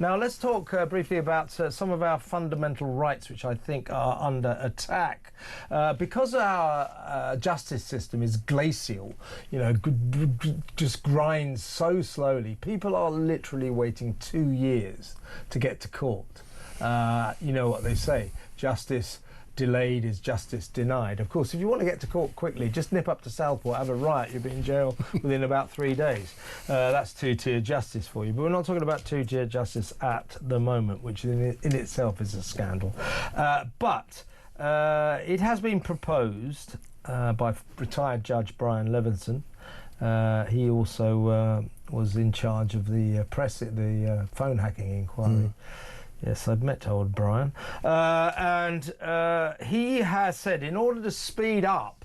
Now let's talk briefly about some of our fundamental rights, which I think are under attack. Because our justice system is glacial, you know, just grinds so slowly, people are literally waiting 2 years to get to court. You know what they say, justice delayed is justice denied. Of course, if you want to get to court quickly, just nip up to Southport, have a riot, you'll be in jail within about 3 days. That's two-tier justice for you. But we're not talking about two-tier justice at the moment, which in itself is a scandal. But it has been proposed by retired Judge Brian Leveson. He also was in charge of the phone hacking inquiry. Yes, I've met old Brian. And he has said, in order to speed up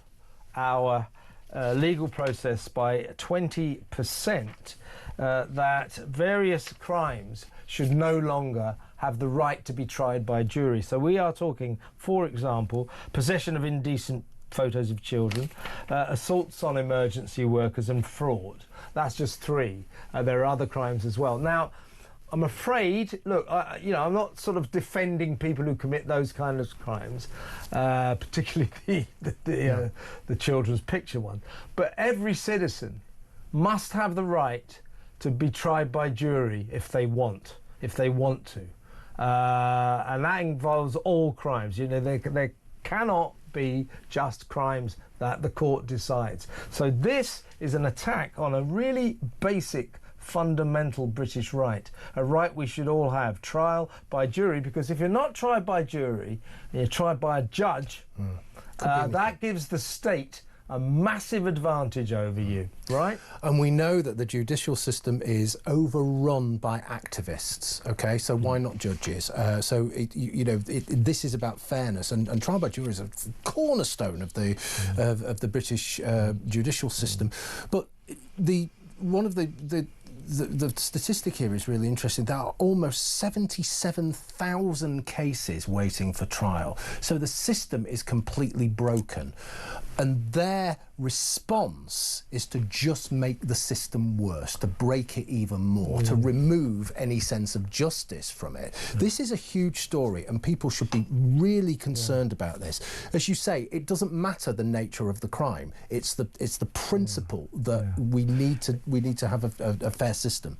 our legal process by 20%, that various crimes should no longer have the right to be tried by jury. So we are talking, for example, possession of indecent photos of children, assaults on emergency workers and fraud. That's just 3. There are other crimes as well. Now, I'm afraid, look, you know, I'm not sort of defending people who commit those kind of crimes, particularly the children's picture one. But every citizen must have the right to be tried by jury if they want to. And that involves all crimes. You know, there cannot be just crimes that the court decides. So this is an attack on a really basic fundamental British right, a right we should all have, trial by jury, because if you're not tried by jury and you're tried by a judge, that gives the state a massive advantage over you, right? And we know that the judicial system is overrun by activists, okay? So why not judges? This is about fairness, and trial by jury is a cornerstone of the British judicial system. But one of the statistic here is really interesting. There are almost 77,000 cases waiting for trial. So the system is completely broken. And their response is to just make the system worse, to break it even more, to remove any sense of justice from it. This is a huge story, and people should be really concerned about this. As you say, it doesn't matter the nature of the crime. It's the principle that we need to have a fair system.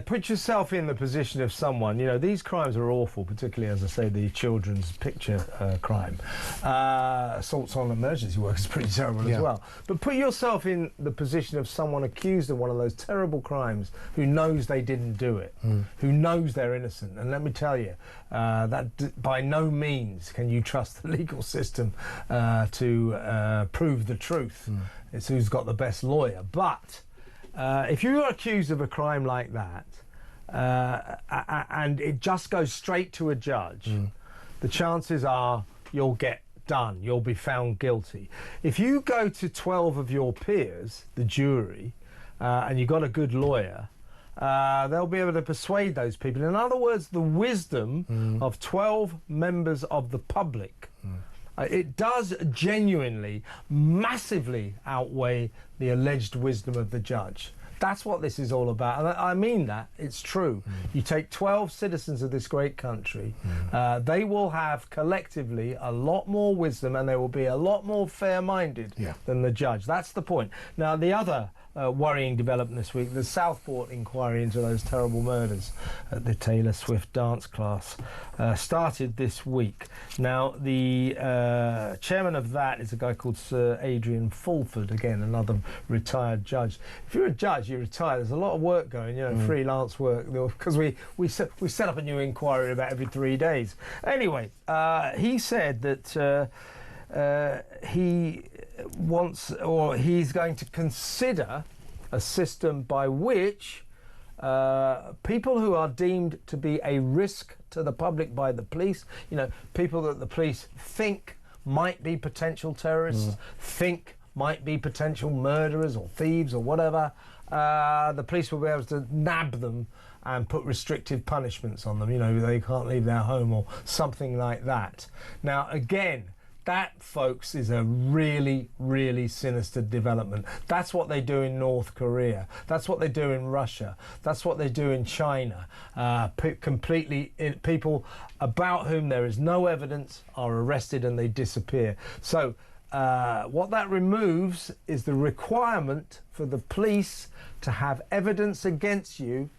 Put yourself in the position of someone, you know, these crimes are awful, particularly, as I say, the children's picture crime. Assaults on emergency workers is pretty terrible as well. But put yourself in the position of someone accused of one of those terrible crimes who knows they didn't do it, who knows they're innocent. And let me tell you, that by no means can you trust the legal system to prove the truth. It's who's got the best lawyer. But if you are accused of a crime like that, and it just goes straight to a judge, the chances are you'll get done, you'll be found guilty. If you go to 12 of your peers, the jury, and you've got a good lawyer, they'll be able to persuade those people. In other words, the wisdom of 12 members of the public, it does genuinely, massively outweigh the alleged wisdom of the judge. That's what this is all about. And I mean that. It's true. You take 12 citizens of this great country, they will have collectively a lot more wisdom, and they will be a lot more fair-minded than the judge. That's the point. Now, the other worrying development this week, the Southport inquiry into those terrible murders at the Taylor Swift dance class started this week. Now, the chairman of that is a guy called Sir Adrian Fulford, again, another retired judge. If you're a judge, you retire, there's a lot of work going, you know, freelance work, because we set up a new inquiry about every 3 days. Anyway, he said that he's going to consider a system by which people who are deemed to be a risk to the public by the police, you know, people that the police think might be potential terrorists, think might be potential murderers or thieves or whatever, the police will be able to nab them and put restrictive punishments on them. You know, they can't leave their home or something like that. Now, again, That, folks, is a really, really sinister development. That's what they do in North Korea. That's what they do in Russia. That's what they do in China. People about whom there is no evidence are arrested and they disappear. So what that removes is the requirement for the police to have evidence against you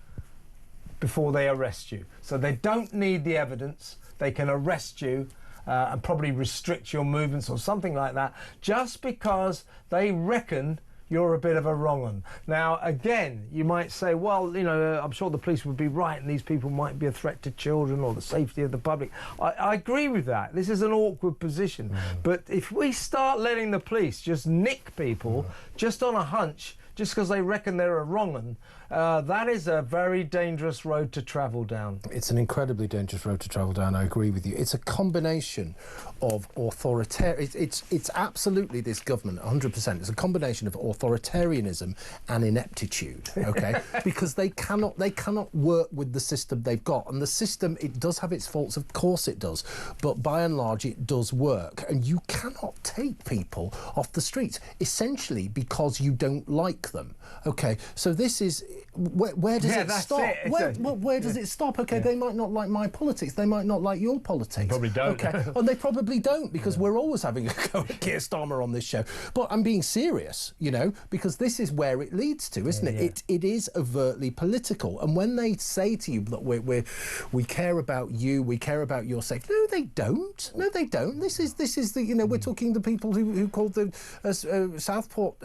before they arrest you. So they don't need the evidence. They can arrest you and probably restrict your movements or something like that, just because they reckon you're a bit of a wrong 'un. Now, again, you might say, well, you know, I'm sure the police would be right and these people might be a threat to children or the safety of the public. I agree with that. This is an awkward position. But if we start letting the police just nick people just on a hunch, just because they reckon they're a wrong 'un, that is a very dangerous road to travel down. It's an incredibly dangerous road to travel down, I agree with you. It's a combination of it's absolutely this government, 100%. It's a combination of authoritarianism and ineptitude, okay? Because they cannot work with the system they've got. And the system, it does have its faults, of course it does, but by and large it does work. And you cannot take people off the streets, essentially because you don't like them, okay? So this is, where does it stop? Where does it stop? Okay, they might not like my politics, they might not like your politics. They probably don't. Okay, and they probably don't, because we're always having a go at Keir Starmer on this show. But I'm being serious, you know, because this is where it leads to, isn't it? It is overtly political. And when they say to you that we care about you, we care about your safety, no, they don't. No, they don't. This is the, you know, we're talking the people who called the Southport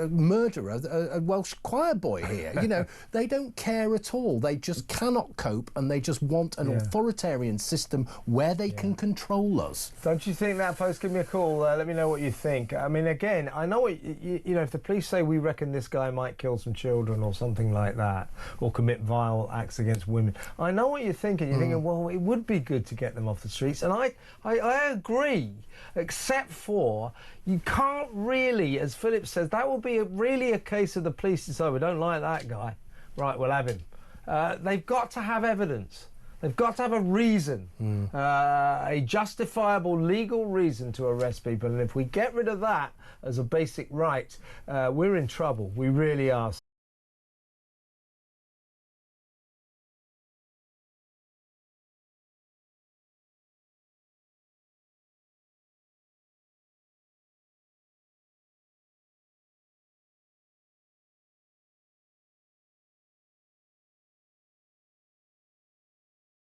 murderer a Welsh choir boy here. You know, they don't care at all. They just cannot cope, and they just want an authoritarian system where they can control us. Don't you think that, folks? Give me a call. Let me know what you think. I mean, again, I know what you know. If the police say we reckon this guy might kill some children or something like that, or commit vile acts against women, I know what you're thinking. You're thinking, well, it would be good to get them off the streets, and I agree, except for you can't really, as Philip says, that will be really a case of the police decide we don't like that guy, right, we'll have him. They've got to have evidence. They've got to have a reason, a justifiable legal reason to arrest people. And if we get rid of that as a basic right, we're in trouble. We really are.